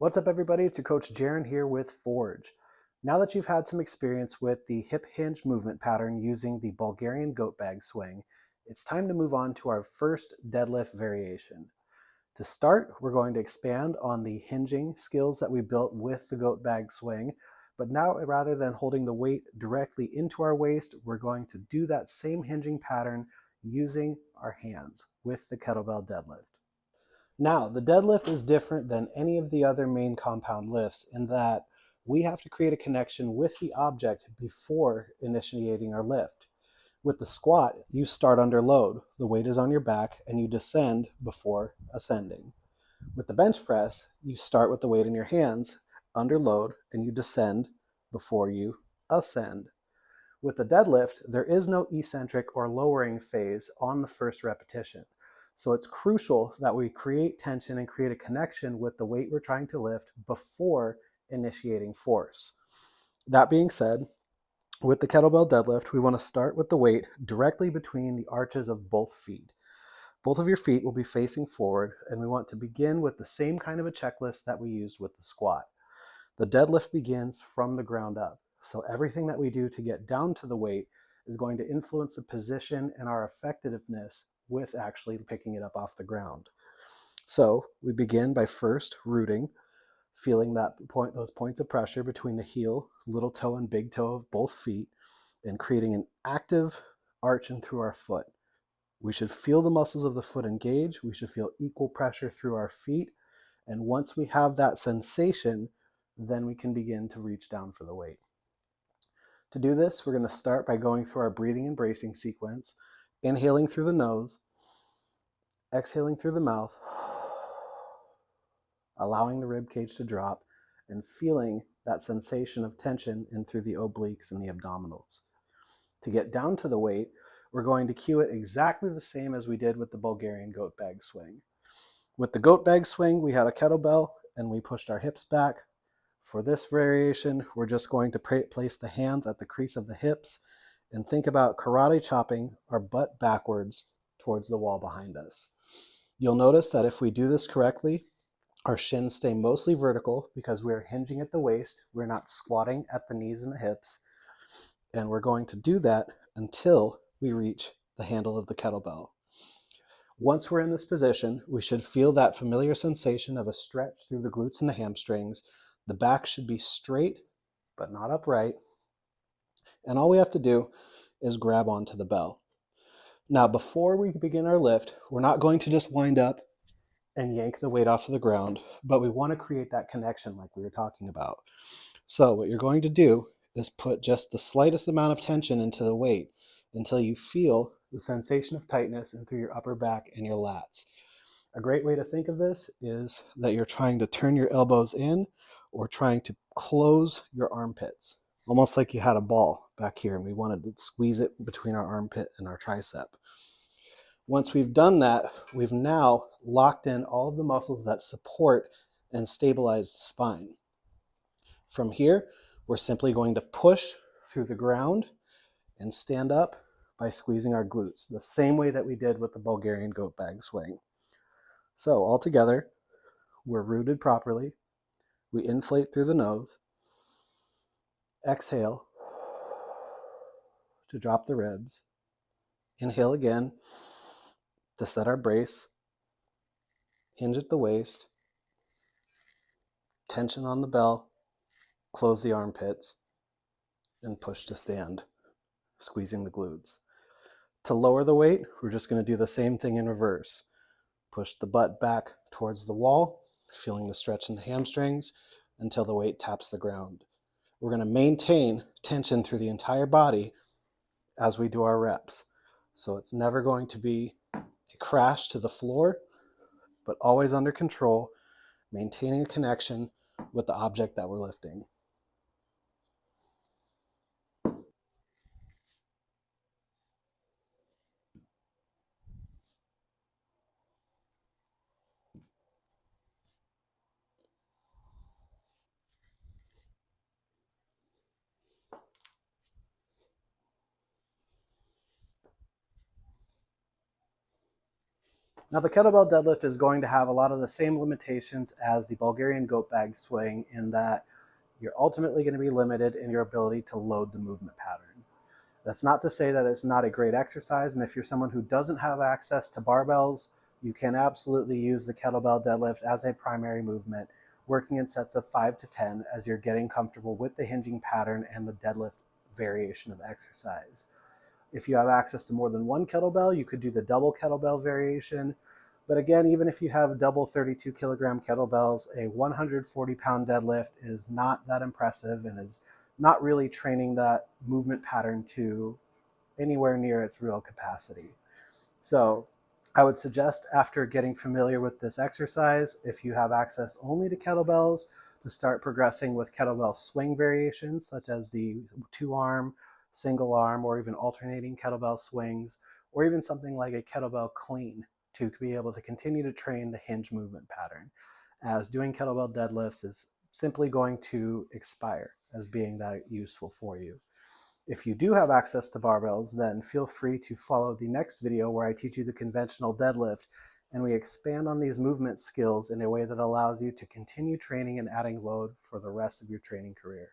What's up, everybody? It's your coach Jaron here with Forge. Now that you've had some experience with the hip hinge movement pattern using the Bulgarian goat bag swing, it's time to move on to our first deadlift variation. To start, we're going to expand on the hinging skills that we built with the goat bag swing, but now rather than holding the weight directly into our waist, we're going to do that same hinging pattern using our hands with the kettlebell deadlift. Now, the deadlift is different than any of the other main compound lifts in that we have to create a connection with the object before initiating our lift. With the squat, you start under load. The weight is on your back and you descend before ascending. With the bench press, you start with the weight in your hands under load and you descend before you ascend. With the deadlift, there is no eccentric or lowering phase on the first repetition. So it's crucial that we create tension and create a connection with the weight we're trying to lift before initiating force. That being said, with the kettlebell deadlift, we want to start with the weight directly between the arches of both feet. Both of your feet will be facing forward, and we want to begin with the same kind of a checklist that we used with the squat. The deadlift begins from the ground up. So everything that we do to get down to the weight is going to influence the position and our effectiveness with actually picking it up off the ground. So we begin by first rooting, feeling those points of pressure between the heel, little toe, and big toe of both feet, and creating an active arch in through our foot. We should feel the muscles of the foot engage. We should feel equal pressure through our feet. And once we have that sensation, then we can begin to reach down for the weight. To do this, we're going to start by going through our breathing and bracing sequence, inhaling through the nose, exhaling through the mouth, allowing the rib cage to drop, and feeling that sensation of tension in through the obliques and the abdominals. To get down to the weight, we're going to cue it exactly the same as we did with the Bulgarian goat bag swing. With the goat bag swing, we had a kettlebell and we pushed our hips back. For this variation, we're just going to place the hands at the crease of the hips and think about karate chopping our butt backwards towards the wall behind us. You'll notice that if we do this correctly, our shins stay mostly vertical because we're hinging at the waist. We're not squatting at the knees and the hips. And we're going to do that until we reach the handle of the kettlebell. Once we're in this position, we should feel that familiar sensation of a stretch through the glutes and the hamstrings. The back should be straight, but not upright. And all we have to do is grab onto the bell. Now, before we begin our lift, we're not going to just wind up and yank the weight off of the ground, but we want to create that connection like we were talking about. So what you're going to do is put just the slightest amount of tension into the weight until you feel the sensation of tightness in through your upper back and your lats. A great way to think of this is that you're trying to turn your elbows in or trying to close your armpits, almost like you had a ball back here and we wanted to squeeze it between our armpit and our tricep. Once we've done that, we've now locked in all of the muscles that support and stabilize the spine. From here, we're simply going to push through the ground and stand up by squeezing our glutes, the same way that we did with the Bulgarian goat bag swing. So all together, we're rooted properly. We inflate through the nose. Exhale to drop the ribs. Inhale again to set our brace. Hinge at the waist. Tension on the bell. Close the armpits. And push to stand, squeezing the glutes. To lower the weight, we're just going to do the same thing in reverse. Push the butt back towards the wall, feeling the stretch in the hamstrings until the weight taps the ground. We're going to maintain tension through the entire body as we do our reps. So it's never going to be a crash to the floor, but always under control, maintaining a connection with the object that we're lifting. Now, the kettlebell deadlift is going to have a lot of the same limitations as the Bulgarian goat bag swing in that you're ultimately going to be limited in your ability to load the movement pattern. That's not to say that it's not a great exercise, and if you're someone who doesn't have access to barbells, you can absolutely use the kettlebell deadlift as a primary movement, working in sets of 5 to 10 as you're getting comfortable with the hinging pattern and the deadlift variation of exercise. If you have access to more than one kettlebell, you could do the double kettlebell variation. But again, even if you have double 32 kilogram kettlebells, a 140-pound deadlift is not that impressive and is not really training that movement pattern to anywhere near its real capacity. So I would suggest, after getting familiar with this exercise, if you have access only to kettlebells, to start progressing with kettlebell swing variations, such as the 2-arm, single arm, or even alternating kettlebell swings, or even something like a kettlebell clean to be able to continue to train the hinge movement pattern, as doing kettlebell deadlifts is simply going to expire as being that useful for you. If you do have access to barbells, then feel free to follow the next video where I teach you the conventional deadlift, and we expand on these movement skills in a way that allows you to continue training and adding load for the rest of your training career.